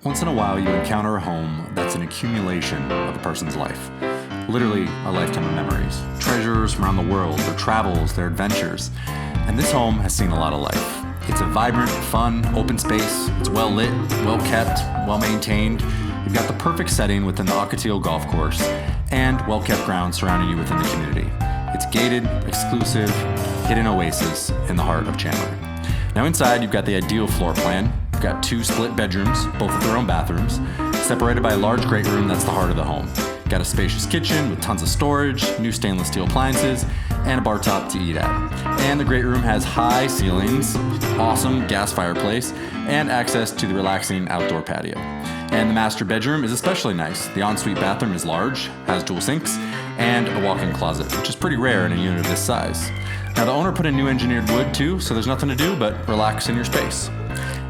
Once in a while, you encounter a home that's an accumulation of a person's life. Literally a lifetime of memories, treasures from around the world, their travels, their adventures. And this home has seen a lot of life. It's a vibrant, fun, open space. It's well lit, well kept, well maintained. You've got the perfect setting within the Ocotillo golf course and well kept grounds surrounding you within the community. It's gated, exclusive, hidden oasis in the heart of Chandler. Now inside, you've got the ideal floor plan. You've got 2 split bedrooms, both with their own bathrooms, separated by a large great room that's the heart of the home. You've got a spacious kitchen with tons of storage, new stainless steel appliances, and a bar top to eat at. And the great room has high ceilings, awesome gas fireplace, and access to the relaxing outdoor patio. And the master bedroom is especially nice. The ensuite bathroom is large, has dual sinks, and a walk-in closet, which is pretty rare in a unit of this size. Now the owner put in new engineered wood too, so there's nothing to do but relax in your space.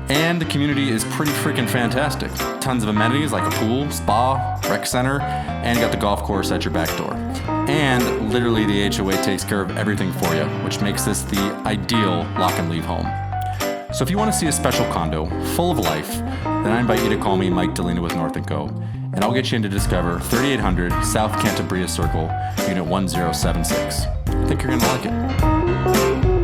And the community is pretty freaking fantastic. Tons of amenities like a pool, spa, rec center, and you got the golf course at your back door. And literally the HOA takes care of everything for you, which makes this the ideal lock and leave home. So if you want to see a special condo full of life, then I invite you to call me Mike Delina with North & Co. And I'll get you in to discover 3800 South Cantabria Circle, Unit 1076. I think you're going to like it.